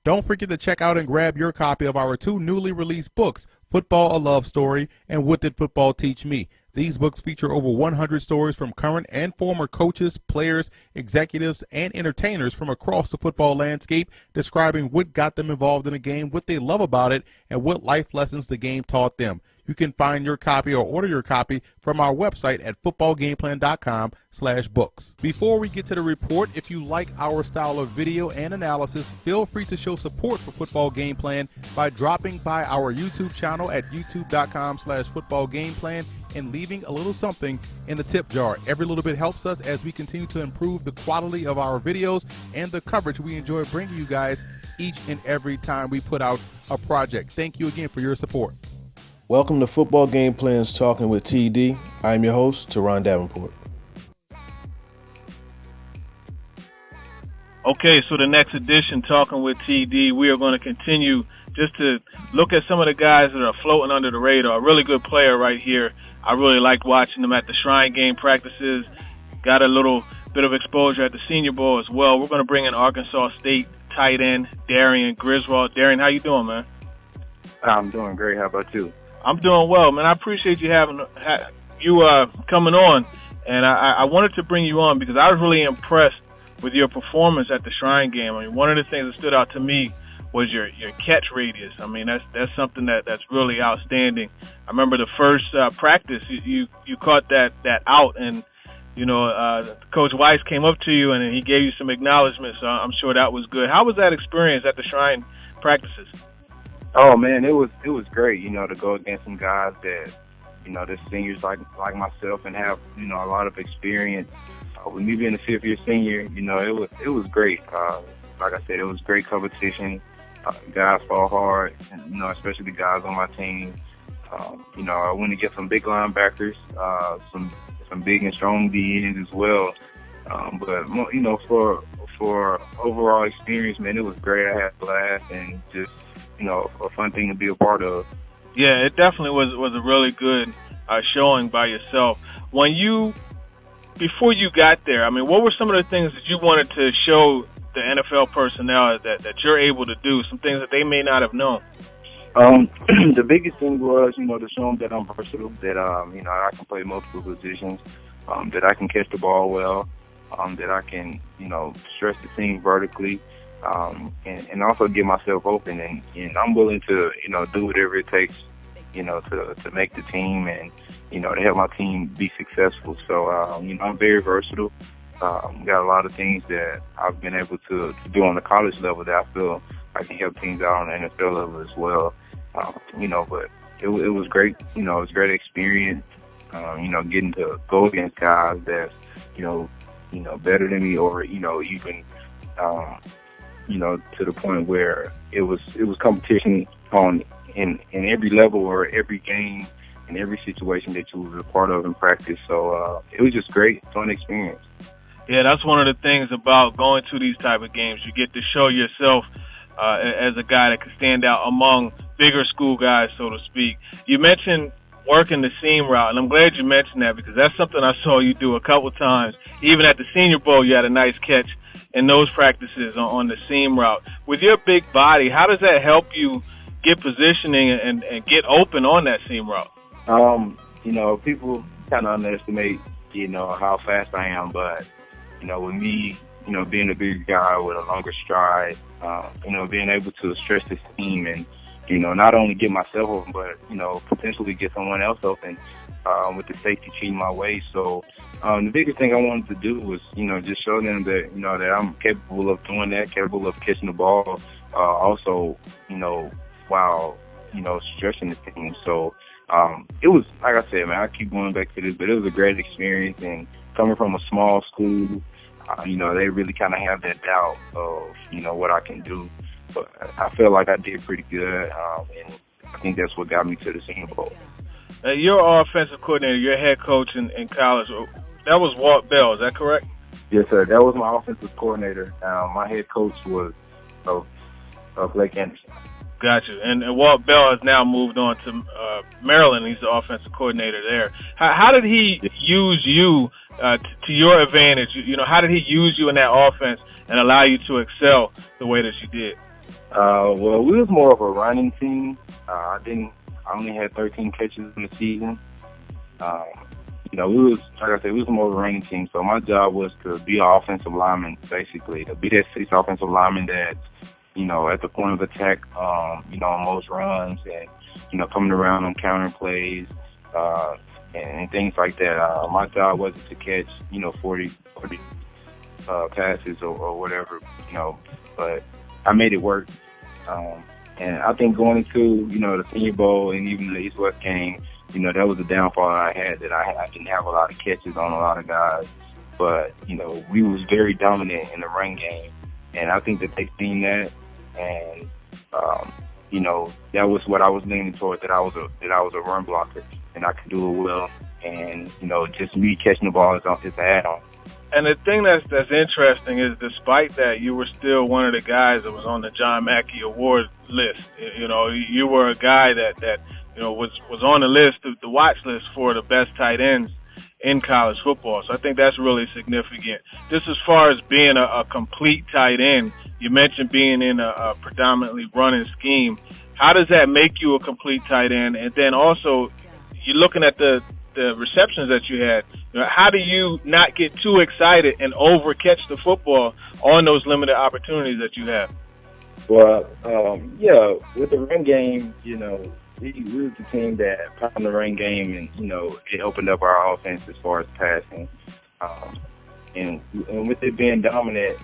Don't forget to check out and grab your copy of our 2 newly released books, Football, a Love Story, and What Did Football Teach Me? These books feature over 100 stories from current and former coaches, players, executives, and entertainers from across the football landscape, describing what got them involved in the game, what they love about it, and what life lessons the game taught them. You can find your copy or order your copy from our website at footballgameplan.com/books. Before we get to the report, if you like our style of video and analysis, feel free to show support for Football Game Plan by dropping by our YouTube channel at youtube.com/footballgameplan and leaving a little something in the tip jar. Every little bit helps us as we continue to improve the quality of our videos and the coverage we enjoy bringing you guys each and every time we put out a project. Thank you again for your support. Welcome to Football Game Plans Talking with TD. I'm your host, Teron Davenport. Okay, so the next edition, Talking with TD, we are going to continue just to look at some of the guys that are floating under the radar. A really good player right here. I really liked watching them at the Shrine Game practices. Got a little bit of exposure at the Senior Bowl as well. We're going to bring in Arkansas State tight end Darion Griswold. Darion, how you doing, man? I'm doing great. How about you? I'm doing well, man. I appreciate you coming on, and I wanted to bring you on because I was really impressed with your performance at the Shrine Game. I mean, one of the things that stood out to me was your catch radius. I mean, that's something that's really outstanding. I remember the first practice, you caught that out, and Coach Weiss came up to you and he gave you some acknowledgement. So I'm sure that was good. How was that experience at the Shrine practices? Oh man, it was great. To go against some guys that they're seniors like myself and have a lot of experience. With me being a 5th-year senior, it was great. Like I said, it was great competition. Guys fought hard, and, especially the guys on my team. I went to get some big linebackers, some big and strong DNs as well. But for overall experience, man, it was great. I had a blast and just a fun thing to be a part of. Yeah, it definitely was a really good showing by yourself. Before you got there, I mean, what were some of the things that you wanted to show the NFL personnel that you're able to do, some things that they may not have known? The biggest thing was, to show them that I'm versatile, that, I can play multiple positions, that I can catch the ball well, that I can, stretch the seam vertically, and also get myself open. And I'm willing to, do whatever it takes, to make the team and, to help my team be successful. So, I'm very versatile. Got a lot of things that I've been able to do on the college level that I feel I can help teams out on the NFL level as well. But it was great. It was a great experience. Getting to go against guys that's, better than me, or, even, to the point where it was competition in every level or every game, in every situation that you were a part of in practice. So it was just great, fun experience. Yeah, that's one of the things about going to these type of games. You get to show yourself as a guy that can stand out among bigger school guys, so to speak. You mentioned working the seam route, and I'm glad you mentioned that because that's something I saw you do a couple times. Even at the Senior Bowl, you had a nice catch in those practices on the seam route. With your big body, how does that help you get positioning and get open on that seam route? People kind of underestimate, how fast I am, but, with me, being a bigger guy with a longer stride, being able to stretch the seam and, not only get myself open, but, potentially get someone else open, with the safety cheating my way. So, the biggest thing I wanted to do was, just show them that, that I'm capable of doing that, capable of catching the ball, also, while, stretching the team. So, it was, like I said, man, I keep going back to this, but it was a great experience. And coming from a small school, they really kind of have that doubt of, what I can do. But I feel like I did pretty good, and I think that's what got me to the Senior Bowl. Your offensive coordinator, your head coach in college, that was Walt Bell, is that correct? Yes, sir. That was my offensive coordinator. My head coach was Blake Anderson. Gotcha. And Walt Bell has now moved on to Maryland. He's the offensive coordinator there. How did he use you to your advantage? How did he use you in that offense and allow you to excel the way that you did? Well, we was more of a running team. I only had 13 catches in the season. We was, like I said, we was more of a running team. So my job was to be an offensive lineman, basically, to be that sixth offensive lineman that's, at the point of attack, on most runs and, coming around on counter plays, and things like that. My job wasn't to catch, 40 passes or whatever, but I made it work. And I think going into, the Senior Bowl and even the East-West game, that was the downfall I had, that I didn't have a lot of catches on a lot of guys. But, we was very dominant in the run game. And I think that they seen that. And, that was what I was leaning toward, that I was a run blocker and I could do it well. And, just me catching the ball is an add-on. And the thing that's interesting is, despite that, you were still one of the guys that was on the John Mackey Award list. You were a guy that was on the list, the watch list for the best tight ends in college football. So I think that's really significant. Just as far as being a complete tight end, you mentioned being in a predominantly running scheme. How does that make you a complete tight end? And then also, you're looking at the receptions that you had. How do you not get too excited and overcatch the football on those limited opportunities that you have? Well, with the run game, we was the team that pounded the run game, and it opened up our offense as far as passing. And with it being dominant,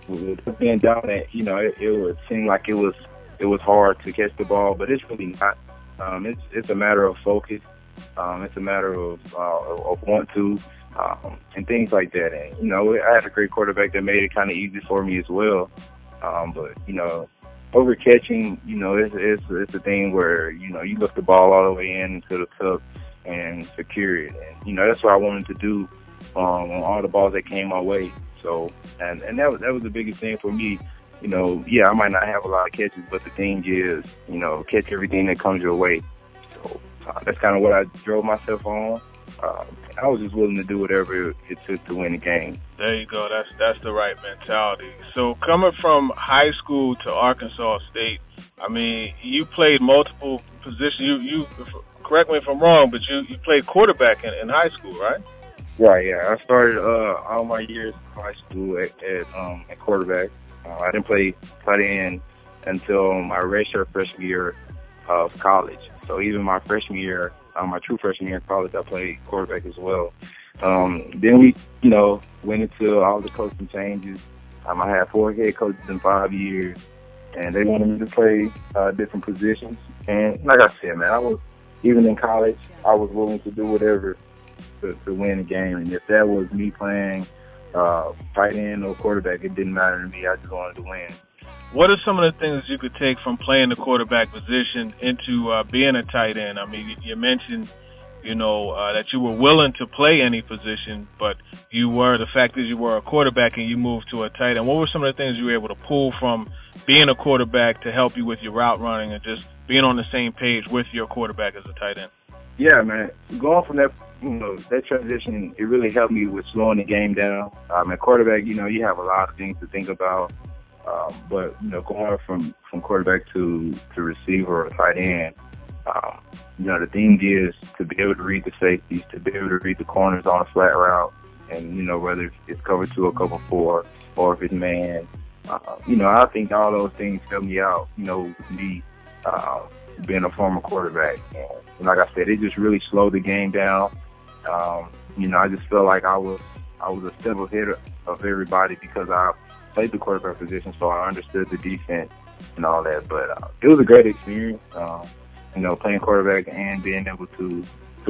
it would seem like it was hard to catch the ball, but it's really not. It's a matter of focus. It's a matter of want to, and things like that. And, I had a great quarterback that made it kind of easy for me as well. But, over catching, it's a thing where, you lift the ball all the way into the cup and secure it. And, that's what I wanted to do on all the balls that came my way. So, and that was the biggest thing for me. I might not have a lot of catches, but the thing is, catch everything that comes your way. So, that's kind of what I drove myself on. I was just willing to do whatever it took to win the game. There you go. That's the right mentality. So coming from high school to Arkansas State, I mean, you played multiple positions. You correct me if I'm wrong, but you played quarterback in high school, right? Right. Yeah. I started all my years in high school at quarterback. I didn't play tight end until my redshirt freshman year of college. So even my freshman year, my true freshman year in college, I played quarterback as well. Then we, went into all the coaching changes. I had 4 head coaches in 5 years, and they wanted me to play different positions. And like I said, man, even in college, I was willing to do whatever to win the game. And if that was me playing tight end or quarterback, it didn't matter to me. I just wanted to win. What are some of the things you could take from playing the quarterback position into being a tight end? I mean, you mentioned, that you were willing to play any position, but the fact that you were a quarterback and you moved to a tight end. What were some of the things you were able to pull from being a quarterback to help you with your route running and just being on the same page with your quarterback as a tight end? Yeah, man. Going from that, that transition, it really helped me with slowing the game down. At quarterback, you have a lot of things to think about. But, going from quarterback to receiver or tight end, the thing is to be able to read the safeties, to be able to read the corners on a flat route, and, whether it's cover 2 or cover 4 or if it's man, I think all those things help me out, me being a former quarterback. And like I said, it just really slowed the game down. I just felt like I was a step ahead of everybody because I played the quarterback position, so I understood the defense and all that. But it was a great experience, playing quarterback and being able to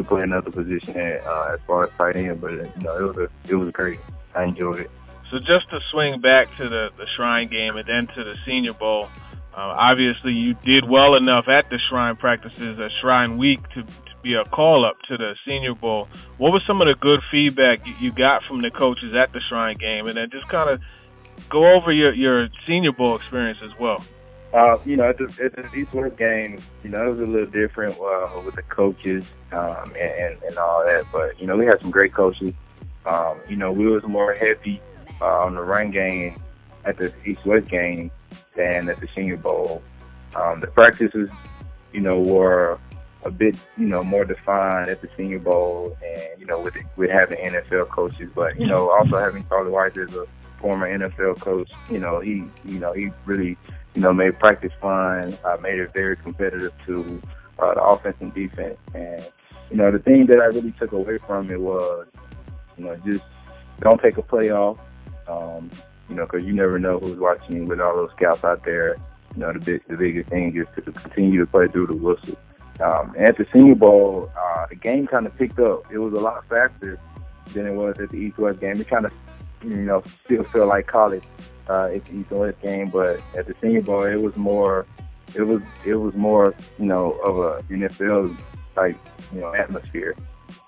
play another position as far as tight end. But it was great. I enjoyed it. So just to swing back to the Shrine game and then to the Senior Bowl, obviously you did well enough at the Shrine practices at Shrine Week to be a call-up to the Senior Bowl. What was some of the good feedback you got from the coaches at the Shrine game? And then just kind of go over your Senior Bowl experience as well. At the East-West game, it was a little different with the coaches and all that. But, we had some great coaches. We was more heavy on the run game at the East-West game than at the Senior Bowl. The practices, were a bit, more defined at the Senior Bowl, and with having NFL coaches, but also having Charlie White as a former NFL coach, he really, made practice fun, made it very competitive to the offense and defense. And the thing that I really took away from it was, just don't take a play off, because you never know who's watching with all those scouts out there. The biggest thing is to continue to play through the whistle. At the Senior Bowl, the game kind of picked up. It was a lot faster than it was at the East-West game. It kind of, still felt like college at the East-West game, but at the Senior Bowl, it was more, of a NFL type, atmosphere.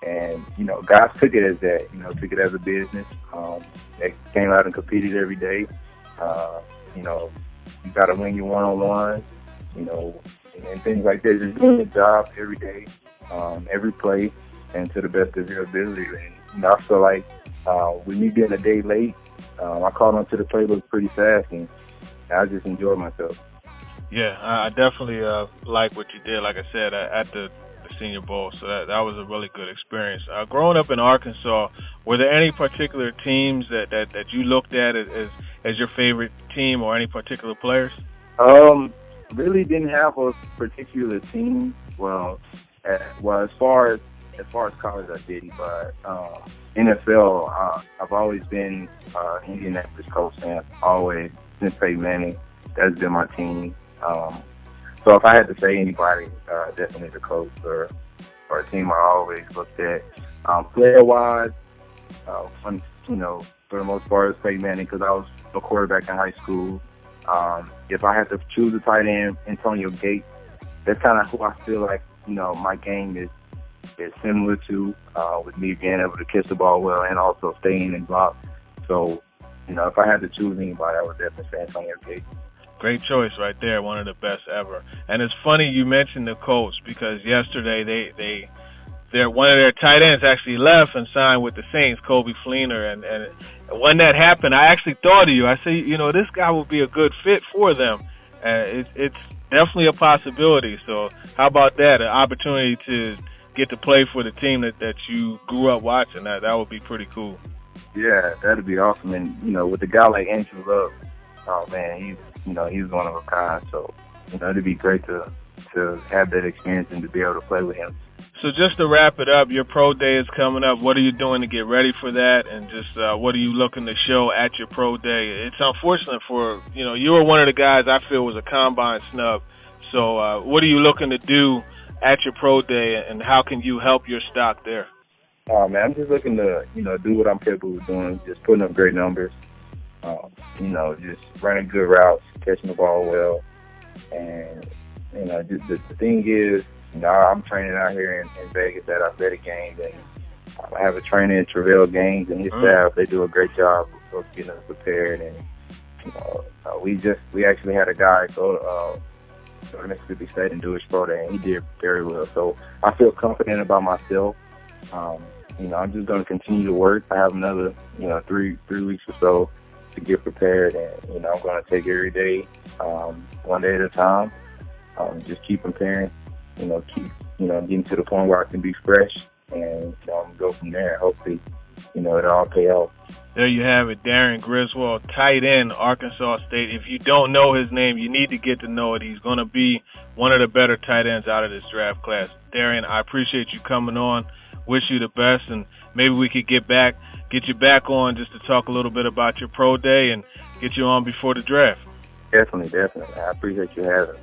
And, guys took it as that, took it as a business. They came out and competed every day. You got to win your one-on-one, and things like that. Just doing your job every day, every play, and to the best of your ability. And, I feel like with me being a day late, I caught on to the playbook pretty fast, and I just enjoyed myself. Yeah, I definitely like what you did, like I said, at the Senior Bowl. So that was a really good experience. Growing up in Arkansas, were there any particular teams that you looked at as your favorite team, or any particular players? Really didn't have a particular team. Well, as far as college, I didn't. But NFL, I've always been Indianapolis Colts fan. Always since Peyton Manning, that's been my team. So if I had to say anybody, definitely the Colts or a team I always looked at. Player-wise, for the most part, it's Peyton Manning because I was a quarterback in high school. If I had to choose a tight end, Antonio Gates, that's kind of who I feel like, my game is similar to, with me being able to catch the ball well and also staying in block. So, if I had to choose anybody, I would definitely say Antonio Gates. Great choice right there, one of the best ever. And it's funny you mentioned the Colts because yesterday one of their tight ends actually left and signed with the Saints, Kobe Fleener. And when that happened, I actually thought of you. I said, this guy would be a good fit for them. It's definitely a possibility. So how about that? An opportunity to get to play for the team that you grew up watching. That would be pretty cool. Yeah, that'd be awesome. And, with a guy like Andrew Luck, oh, man, he's one of a kind. So, it'd be great to have that experience and to be able to play with him. So just to wrap it up, your pro day is coming up. What are you doing to get ready for that? And just what are you looking to show at your pro day? It's unfortunate for, you were one of the guys I feel was a combine snub. So what are you looking to do at your pro day, and how can you help your stock there? Oh, man, I'm just looking to, do what I'm capable of doing, just putting up great numbers, just running good routes, catching the ball well. And, just the thing is, I'm training out here in Vegas at Athletic Games, and I have a trainer in Travell Gaines and his staff. They do a great job of getting us prepared. And we actually had a guy go to Mississippi State and do his pro day, and he did very well. So I feel confident about myself. I'm just going to continue to work. I have another 3 weeks or so to get prepared, and I'm going to take it every day, one day at a time. Just keep preparing. Keep getting to the point where I can be fresh, and go from there. Hopefully, it'll all pay off. There you have it, Darion Griswold, tight end, Arkansas State. If you don't know his name, you need to get to know it. He's going to be one of the better tight ends out of this draft class. Darion, I appreciate you coming on. Wish you the best, and maybe we could get you back on just to talk a little bit about your pro day and get you on before the draft. Definitely. I appreciate you having me.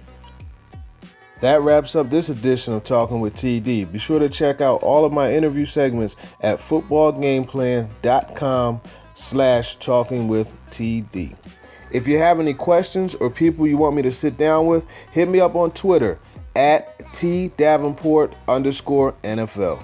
That wraps up this edition of Talking with TD. Be sure to check out all of my interview segments at footballgameplan.com/talkingwithtd. If you have any questions or people you want me to sit down with, hit me up on Twitter at @TDavenport_NFL.